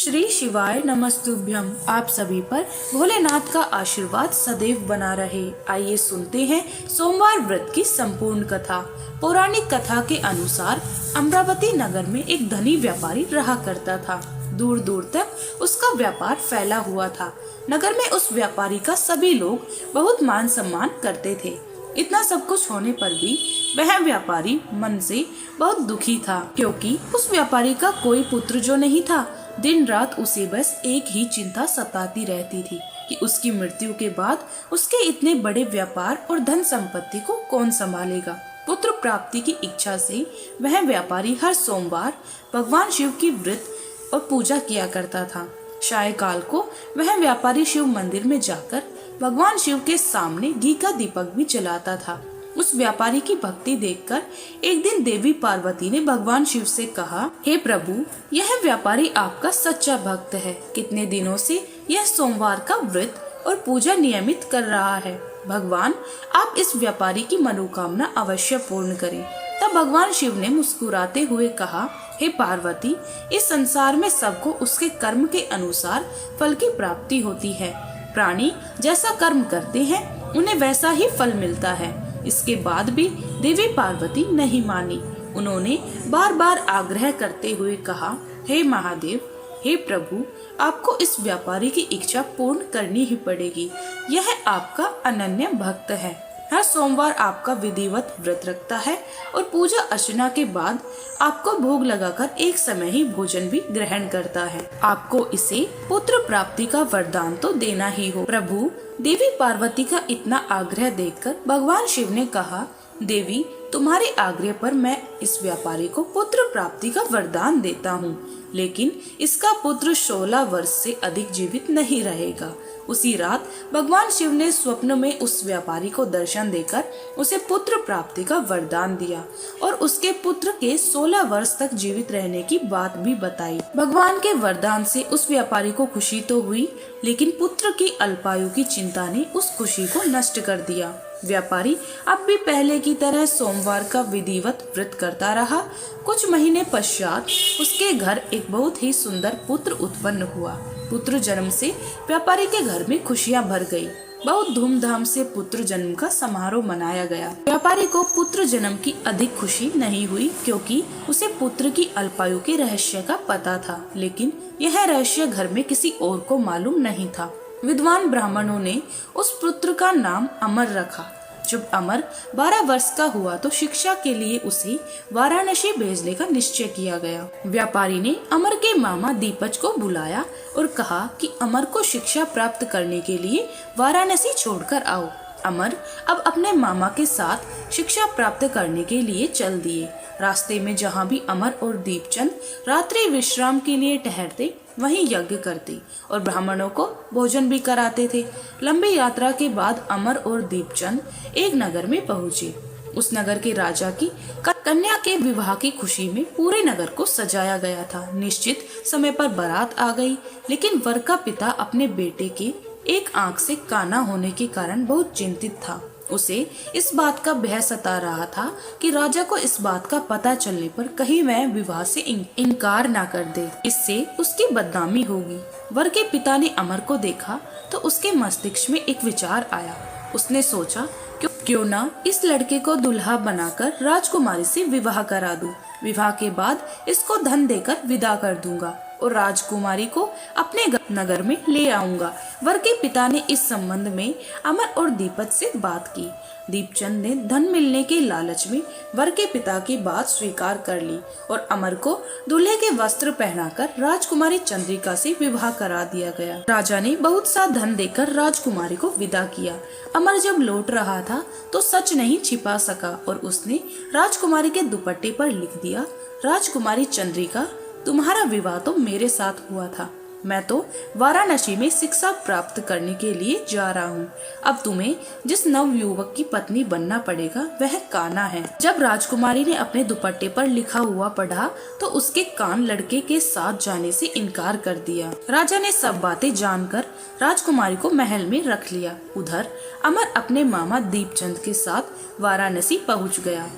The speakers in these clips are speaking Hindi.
श्री शिवाय नमस्तुभ्यम। आप सभी पर भोलेनाथ का आशीर्वाद सदैव बना रहे। आइए सुनते हैं सोमवार व्रत की संपूर्ण कथा। पौराणिक कथा के अनुसार अमरावती नगर में एक धनी व्यापारी रहा करता था। दूर दूर तक उसका व्यापार फैला हुआ था। नगर में उस व्यापारी का सभी लोग बहुत मान सम्मान करते थे। इतना सब कुछ होने पर भी वह व्यापारी मन से बहुत दुखी था, क्योंकि उस व्यापारी का कोई पुत्र जो नहीं था। दिन रात उसे बस एक ही चिंता सताती रहती थी कि उसकी मृत्यु के बाद उसके इतने बड़े व्यापार और धन संपत्ति को कौन संभालेगा। पुत्र प्राप्ति की इच्छा से वह व्यापारी हर सोमवार भगवान शिव की व्रत और पूजा किया करता था। सायंकाल को वह व्यापारी शिव मंदिर में जाकर भगवान शिव के सामने घी का दीपक भी जलाता था। उस व्यापारी की भक्ति देखकर एक दिन देवी पार्वती ने भगवान शिव से कहा, हे प्रभु, यह व्यापारी आपका सच्चा भक्त है। कितने दिनों से यह सोमवार का व्रत और पूजा नियमित कर रहा है। भगवान, आप इस व्यापारी की मनोकामना अवश्य पूर्ण करें। तब भगवान शिव ने मुस्कुराते हुए कहा, हे पार्वती, इस संसार में सबको उसके कर्म के अनुसार फल की प्राप्ति होती है। प्राणी जैसा कर्म करते हैं उन्हें वैसा ही फल मिलता है। इसके बाद भी देवी पार्वती नहीं मानी। उन्होंने बार बार आग्रह करते हुए कहा, हे महादेव, हे प्रभु, आपको इस व्यापारी की इच्छा पूर्ण करनी ही पड़ेगी। यह आपका अनन्य भक्त है। हर सोमवार आपका विधिवत व्रत रखता है और पूजा अर्चना के बाद आपको भोग लगाकर एक समय ही भोजन भी ग्रहण करता है। आपको इसे पुत्र प्राप्ति का वरदान तो देना ही हो। प्रभु, देवी पार्वती का इतना आग्रह देखकर भगवान शिव ने कहा, देवी, तुम्हारे आग्रह पर मैं इस व्यापारी को पुत्र प्राप्ति का वरदान देता हूँ, लेकिन इसका पुत्र 16 वर्ष से अधिक जीवित नहीं रहेगा। उसी रात भगवान शिव ने स्वप्न में उस व्यापारी को दर्शन देकर उसे पुत्र प्राप्ति का वरदान दिया और उसके पुत्र के 16 वर्ष तक जीवित रहने की बात भी बताई। भगवान के वरदान से उस व्यापारी को खुशी तो हुई, लेकिन पुत्र की अल्पायु की चिंता ने उस खुशी को नष्ट कर दिया। व्यापारी अब भी पहले की तरह सोमवार का विधिवत व्रत करता रहा। कुछ महीने पश्चात उसके घर एक बहुत ही सुंदर पुत्र उत्पन्न हुआ। पुत्र जन्म से व्यापारी के घर में खुशियां भर गई। बहुत धूमधाम से पुत्र जन्म का समारोह मनाया गया। व्यापारी को पुत्र जन्म की अधिक खुशी नहीं हुई, क्योंकि उसे पुत्र की अल्पायु के रहस्य का पता था, लेकिन यह रहस्य घर में किसी और को मालूम नहीं था। विद्वान ब्राह्मणों ने उस पुत्र का नाम अमर रखा। जब अमर 12 वर्ष का हुआ तो शिक्षा के लिए उसे वाराणसी भेजने का निश्चय किया गया। व्यापारी ने अमर के मामा दीपज को बुलाया और कहा कि अमर को शिक्षा प्राप्त करने के लिए वाराणसी छोड़कर आओ। अमर अब अपने मामा के साथ शिक्षा प्राप्त करने के लिए चल दिए। रास्ते में जहाँ भी अमर और दीपचंद रात्रि विश्राम के लिए ठहरते, वहीं यज्ञ करते और ब्राह्मणों को भोजन भी कराते थे। लंबी यात्रा के बाद अमर और दीपचंद एक नगर में पहुँचे। उस नगर के राजा की कन्या के विवाह की खुशी में पूरे नगर को सजाया गया था। निश्चित समय पर बारात आ गई, लेकिन वर का पिता अपने बेटे के एक आंख से काना होने के कारण बहुत चिंतित था। उसे इस बात का भय सता रहा था कि राजा को इस बात का पता चलने पर कहीं वह विवाह से इनकार ना कर दे, इससे उसकी बदनामी होगी। वर के पिता ने अमर को देखा तो उसके मस्तिष्क में एक विचार आया। उसने सोचा, क्यों ना इस लड़के को दुल्हा बनाकर राजकुमारी से विवाह करा दूं। विवाह के बाद इसको धन देकर विदा कर दूंगा और राजकुमारी को अपने नगर में ले आऊंगा। वर के पिता ने इस संबंध में अमर और दीपज से बात की। दीपचंद ने धन मिलने के लालच में वर के पिता की बात स्वीकार कर ली और अमर को दूल्हे के वस्त्र पहनाकर राजकुमारी चंद्रिका से विवाह करा दिया गया। राजा ने बहुत सा धन देकर राजकुमारी को विदा किया। अमर जब लौट रहा था तो सच नहीं छिपा सका और उसने राजकुमारी के दुपट्टे पर लिख दिया, राजकुमारी चंद्रिका, तुम्हारा विवाह तो मेरे साथ हुआ था। मैं तो वाराणसी में शिक्षा प्राप्त करने के लिए जा रहा हूँ। अब तुम्हें जिस नव युवक की पत्नी बनना पड़ेगा वह काना है। जब राजकुमारी ने अपने दुपट्टे पर लिखा हुआ पढ़ा तो उसके कान लड़के के साथ जाने से इनकार कर दिया। राजा ने सब बातें जानकर राजकुमारी को महल में रख लिया। उधर अमर अपने मामा दीपचंद के साथ वाराणसी पहुँच गया।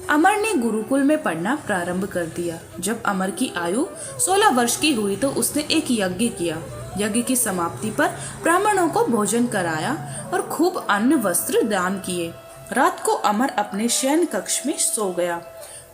अमर ने गुरुकुल में पढ़ना प्रारंभ कर दिया। जब अमर की आयु 16 वर्ष की हुई तो उसने एक यज्ञ किया। यज्ञ की समाप्ति पर ब्राह्मणों को भोजन कराया और खूब अन्न वस्त्र दान किए। रात को अमर अपने शयन कक्ष में सो गया।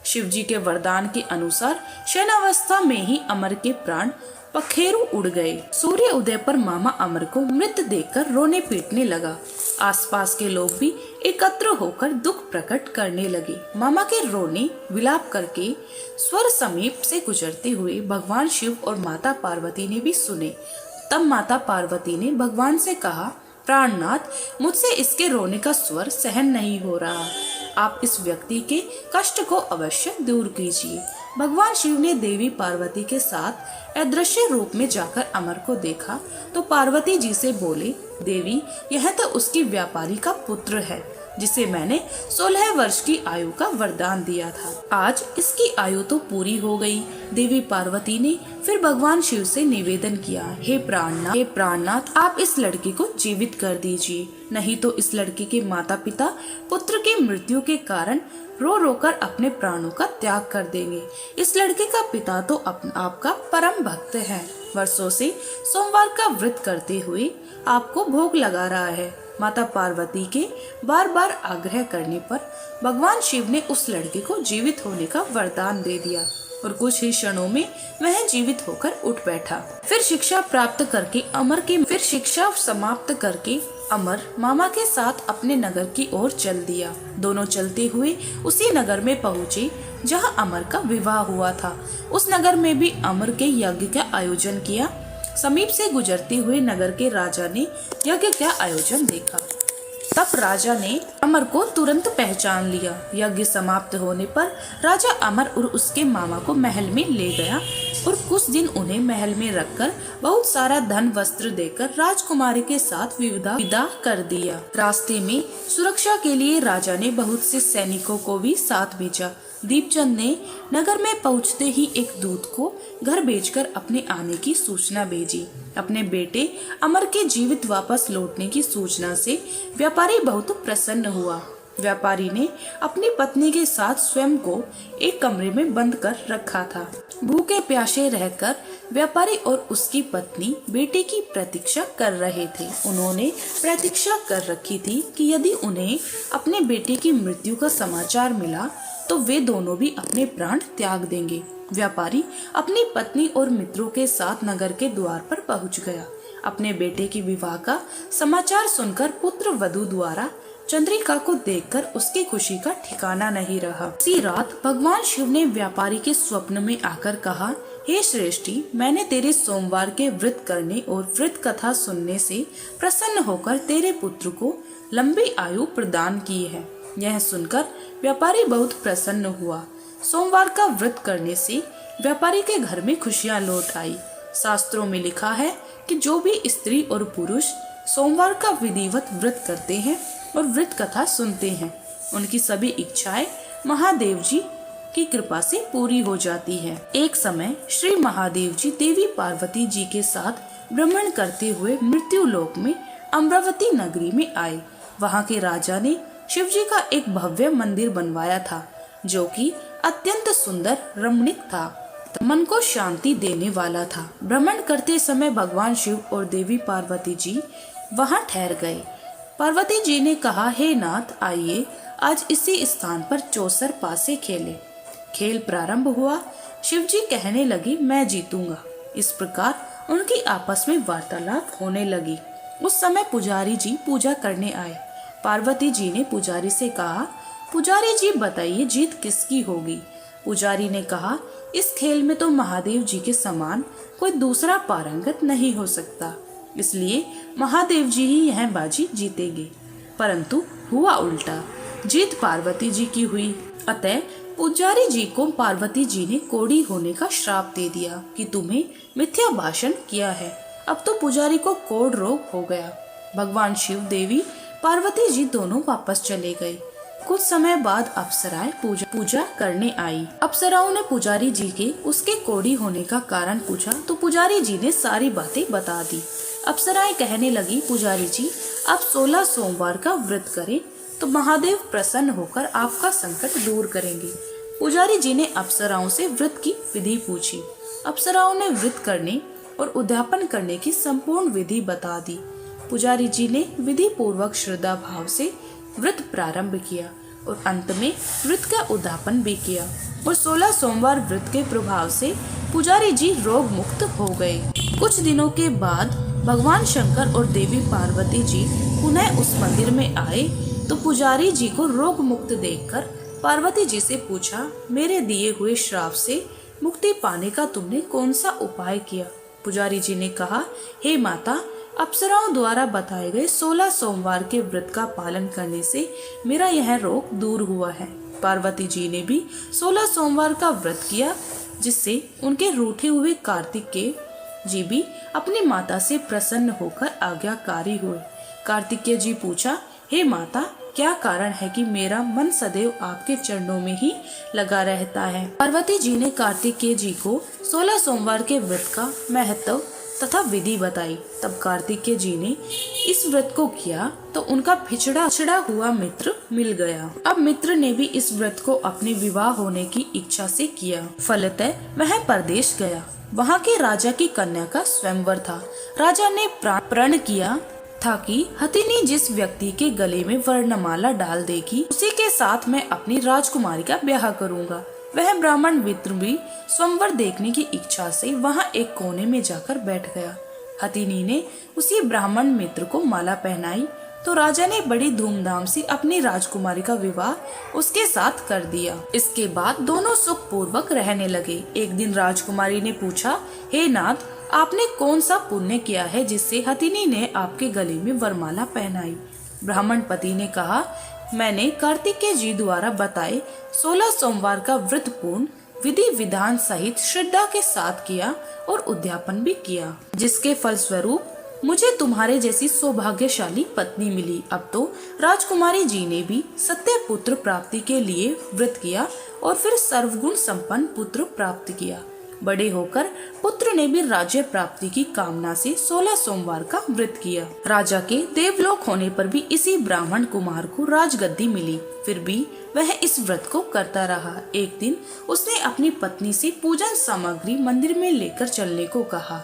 शिवजी के वरदान के अनुसार शयनावस्था में ही अमर के प्राण पखेरु उड़ गए। सूर्य उदय पर मामा अमर को मृत देखकर रोने पीटने लगा। आसपास के लोग भी एकत्र होकर दुख प्रकट करने लगे। मामा के रोने विलाप करके स्वर समीप से गुजरते हुए भगवान शिव और माता पार्वती ने भी सुने। तब माता पार्वती ने भगवान से कहा, प्राणनाथ, मुझसे इसके रोने का स्वर सहन नहीं हो रहा। आप इस व्यक्ति के कष्ट को अवश्य दूर कीजिए। भगवान शिव ने देवी पार्वती के साथ अदृश्य रूप में जाकर अमर को देखा तो पार्वती जी से बोले, देवी, यह तो उसकी व्यापारी का पुत्र है जिसे मैंने 16 वर्ष की आयु का वरदान दिया था। आज इसकी आयु तो पूरी हो गई। देवी पार्वती ने फिर भगवान शिव से निवेदन किया, हे प्राणनाथ, आप इस लड़के को जीवित कर दीजिए, नहीं तो इस लड़के के माता पिता पुत्र की मृत्यु के कारण रो रो कर अपने प्राणों का त्याग कर देंगे। इस लड़के का पिता तो आपका परम भक्त है, वर्षों से सोमवार का व्रत करते हुए आपको भोग लगा रहा है। माता पार्वती के बार बार आग्रह करने पर भगवान शिव ने उस लड़के को जीवित होने का वरदान दे दिया और कुछ ही क्षणों में वह जीवित होकर उठ बैठा। फिर शिक्षा समाप्त करके अमर मामा के साथ अपने नगर की ओर चल दिया। दोनों चलते हुए उसी नगर में पहुँचे जहाँ अमर का विवाह हुआ था। उस नगर में भी अमर के यज्ञ का आयोजन किया। समीप से गुजरते हुए नगर के राजा ने यज्ञ का आयोजन देखा। तब राजा ने अमर को तुरंत पहचान लिया। यज्ञ समाप्त होने पर राजा अमर और उसके मामा को महल में ले गया और कुछ दिन उन्हें महल में रखकर बहुत सारा धन वस्त्र देकर राजकुमारी के साथ विदा कर दिया। रास्ते में सुरक्षा के लिए राजा ने बहुत से सैनिकों को भी साथ भेजा। दीपचंद ने नगर में पहुंचते ही एक दूत को घर भेजकर अपने आने की सूचना भेजी। अपने बेटे अमर के जीवित वापस लौटने की सूचना से व्यापारी बहुत प्रसन्न हुआ। व्यापारी ने अपनी पत्नी के साथ स्वयं को एक कमरे में बंद कर रखा था। भूखे प्यासे रहकर व्यापारी और उसकी पत्नी बेटे की प्रतीक्षा कर रहे थे। उन्होंने प्रतीक्षा कर रखी थी कि यदि उन्हें अपने बेटे की मृत्यु का समाचार मिला तो वे दोनों भी अपने प्राण त्याग देंगे। व्यापारी अपनी पत्नी और मित्रों के साथ नगर के द्वार पर पहुंच गया। अपने बेटे की विवाह का समाचार सुनकर पुत्र वधू द्वारा चंद्रिका को देखकर उसकी खुशी का ठिकाना नहीं रहा। उसी रात भगवान शिव ने व्यापारी के स्वप्न में आकर कहा, हे श्रेष्ठी, मैंने तेरे सोमवार के व्रत करने और व्रत कथा सुनने से प्रसन्न होकर तेरे पुत्र को लंबी आयु प्रदान की है। यह सुनकर व्यापारी बहुत प्रसन्न हुआ। सोमवार का व्रत करने से व्यापारी के घर में खुशियां लौट आई। शास्त्रों में लिखा है कि जो भी स्त्री और पुरुष सोमवार का विधिवत व्रत करते हैं और व्रत कथा सुनते हैं, उनकी सभी इच्छाएं महादेव जी की कृपा से पूरी हो जाती है। एक समय श्री महादेव जी देवी पार्वती जी के साथ भ्रमण करते हुए मृत्यु लोक में अमरावती नगरी में आए। वहाँ के राजा ने शिव जी का एक भव्य मंदिर बनवाया था जो कि अत्यंत सुंदर रमणीक था, मन को शांति देने वाला था। भ्रमण करते समय भगवान शिव और देवी पार्वती जी वहां ठहर गए। पार्वती जी ने कहा, हे नाथ, आइए आज इसी स्थान पर चौसर पासे खेले। खेल प्रारंभ हुआ। शिव जी कहने लगे, मैं जीतूंगा। इस प्रकार उनकी आपस में वार्तालाप होने लगी। उस समय पुजारी जी पूजा करने आए। पार्वती जी ने पुजारी से कहा, पुजारी जी बताइए जीत किसकी होगी। पुजारी ने कहा, इस खेल में तो महादेव जी के समान कोई दूसरा पारंगत नहीं हो सकता, इसलिए महादेव जी ही यह बाजी जीतेंगे। परंतु हुआ उल्टा, जीत पार्वती जी की हुई। अतः पुजारी जी को पार्वती जी ने कोढ़ी होने का श्राप दे दिया कि तुम्हें मिथ्या भाषण किया है। अब तो पुजारी को कोढ़ रोग हो गया। भगवान शिव, देवी पार्वती जी दोनों वापस चले गए। कुछ समय बाद अप्सराएं पूजा करने आई। अप्सराओं ने पुजारी जी के उसके कोढ़ी होने का कारण पूछा तो पुजारी जी ने सारी बातें बता दी। अप्सराएं कहने लगी, पुजारी जी आप 16 सोमवार का व्रत करें, तो महादेव प्रसन्न होकर आपका संकट दूर करेंगे। पुजारी जी ने अप्सराओं से व्रत की विधि पूछी। अप्सराओं ने व्रत करने और उद्यापन करने की संपूर्ण विधि बता दी। पुजारी जी ने विधि पूर्वक श्रद्धा भाव से व्रत प्रारंभ किया और अंत में व्रत का उद्यापन भी किया और 16 सोमवार व्रत के प्रभाव से पुजारी जी रोग मुक्त हो गए। कुछ दिनों के बाद भगवान शंकर और देवी पार्वती जी पुनः उस मंदिर में आए तो पुजारी जी को रोग मुक्त देखकर पार्वती जी से पूछा, मेरे दिए हुए श्राप से मुक्ति पाने का तुमने कौन सा उपाय किया? पुजारी जी ने कहा, हे माता, अप्सराओं द्वारा बताए गए 16 सोमवार के व्रत का पालन करने से मेरा यह रोग दूर हुआ है। पार्वती जी ने भी 16 सोमवार का व्रत किया, जिससे उनके रूठे हुए कार्तिकेय जी भी अपनी माता से प्रसन्न होकर आज्ञाकारी हुए। कार्तिकेय जी पूछा, हे माता, क्या कारण है कि मेरा मन सदैव आपके चरणों में ही लगा रहता है? पार्वती जी ने कार्तिकेय जी को 16 सोमवार के व्रत का महत्व तथा विधि बताई। तब कार्तिकेय जी ने इस व्रत को किया तो उनका पिछड़ा हुआ मित्र मिल गया। अब मित्र ने भी इस व्रत को अपने विवाह होने की इच्छा से किया। फलतः वह परदेश गया। वहाँ के राजा की कन्या का स्वयंवर था। राजा ने प्रण किया था कि हथिनी जिस व्यक्ति के गले में वर्णमाला डाल देगी उसी के साथ मैं अपनी राजकुमारी का ब्याह करूंगा। वह ब्राह्मण मित्र भी स्वयंवर देखने की इच्छा से वहां एक कोने में जाकर बैठ गया। हथिनी ने उसी ब्राह्मण मित्र को माला पहनाई तो राजा ने बड़ी धूमधाम से अपनी राजकुमारी का विवाह उसके साथ कर दिया। इसके बाद दोनों सुख पूर्वक रहने लगे। एक दिन राजकुमारी ने पूछा, हे नाथ, आपने कौन सा पुण्य किया है जिससे हथिनी ने आपके गले में वरमाला पहनाई? ब्राह्मण पति ने कहा, मैंने कार्तिकेय जी द्वारा बताए 16 सोमवार का व्रत पूर्ण विधि विधान सहित श्रद्धा के साथ किया और उद्यापन भी किया, जिसके फलस्वरूप मुझे तुम्हारे जैसी सौभाग्यशाली पत्नी मिली। अब तो राजकुमारी जी ने भी सत्य पुत्र प्राप्ति के लिए व्रत किया और फिर सर्वगुण संपन्न पुत्र प्राप्त किया। बड़े होकर पुत्र ने भी राज्य प्राप्ति की कामना से 16 सोमवार का व्रत किया। राजा के देवलोक होने पर भी इसी ब्राह्मण कुमार को राजगद्दी मिली। फिर भी वह इस व्रत को करता रहा। एक दिन उसने अपनी पत्नी से पूजन सामग्री मंदिर में लेकर चलने को कहा,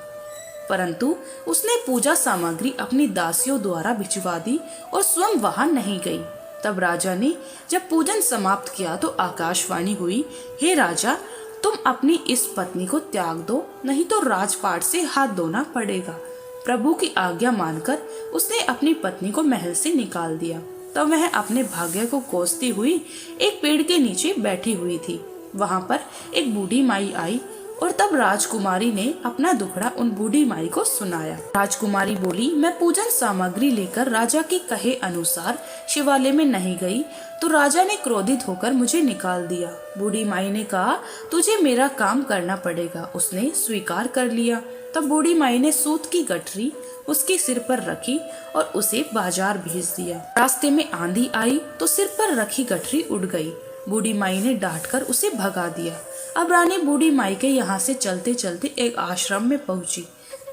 परंतु उसने पूजा सामग्री अपनी दासियों द्वारा भिजवा दी और स्वयं वहां नहीं गई। तब राजा ने जब पूजन समाप्त किया तो आकाशवाणी हुई, हे राजा, तुम अपनी इस पत्नी को त्याग दो, नहीं तो राजपाट से हाथ धोना पड़ेगा। प्रभु की आज्ञा मानकर उसने अपनी पत्नी को महल से निकाल दिया। तब वह अपने भाग्य को कोसती हुई एक पेड़ के नीचे बैठी हुई थी। वहां पर एक बूढ़ी माई आई और तब राजकुमारी ने अपना दुखड़ा उन बूढ़ी माई को सुनाया। राजकुमारी बोली, मैं पूजन सामग्री लेकर राजा के कहे अनुसार शिवालय में नहीं गई तो राजा ने क्रोधित होकर मुझे निकाल दिया। बूढ़ी माई ने कहा, तुझे मेरा काम करना पड़ेगा। उसने स्वीकार कर लिया। तब बूढ़ी माई ने सूत की गठरी उसके सिर पर रखी और उसे बाजार भेज दिया। रास्ते में आंधी आई तो सिर पर रखी गठरी उड़ गई। बूढ़ी माई ने डांटकर उसे भगा दिया। अब रानी बूढ़ी माई के यहाँ से चलते चलते एक आश्रम में पहुंची।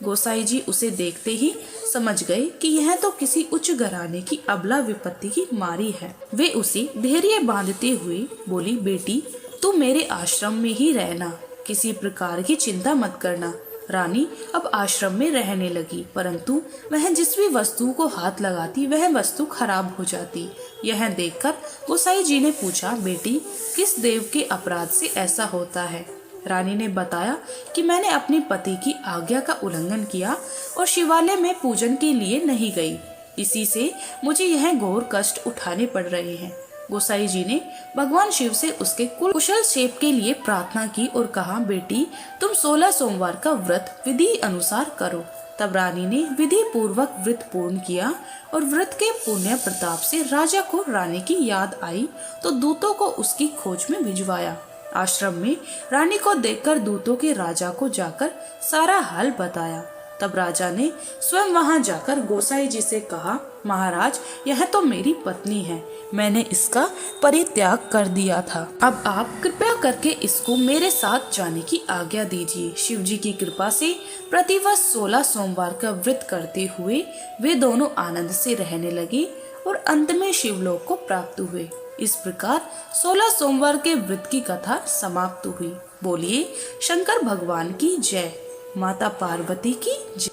गोसाई जी उसे देखते ही समझ गए कि यह तो किसी उच्च घराने की अबला विपत्ति की मारी है। वे उसे धैर्य बांधते हुए बोली, बेटी, तू मेरे आश्रम में ही रहना, किसी प्रकार की चिंता मत करना। रानी अब आश्रम में रहने लगी, परंतु वह जिस भी वस्तु को हाथ लगाती वह वस्तु खराब हो जाती। यह देखकर गोसाई जी ने पूछा, बेटी, किस देव के अपराध से ऐसा होता है? रानी ने बताया कि मैंने अपने पति की आज्ञा का उल्लंघन किया और शिवालय में पूजन के लिए नहीं गई। इसी से मुझे यह घोर कष्ट उठाने पड़ रहे हैं। गोसाई जी ने भगवान शिव से उसके कुशल क्षेम के लिए प्रार्थना की और कहा, बेटी, तुम 16 सोमवार का व्रत विधि अनुसार करो। तब रानी ने विधि पूर्वक व्रत पूर्ण किया और व्रत के पुण्य प्रताप से राजा को रानी की याद आई तो दूतों को उसकी खोज में भिजवाया। आश्रम में रानी को देखकर दूतों के राजा को जाकर सारा हाल बताया। तब राजा ने स्वयं वहां जाकर गोसाई जी से कहा, महाराज, यह तो मेरी पत्नी है, मैंने इसका परित्याग कर दिया था। अब आप कृपया करके इसको मेरे साथ जाने की आज्ञा दीजिए। शिव जी की कृपा से प्रतिवर्ष 16 सोमवार का व्रत करते हुए वे दोनों आनंद से रहने लगे और अंत में शिवलोक को प्राप्त हुए। इस प्रकार 16 सोमवार के व्रत की कथा समाप्त हुई। बोलिए शंकर भगवान की जय, माता पार्वती की जय।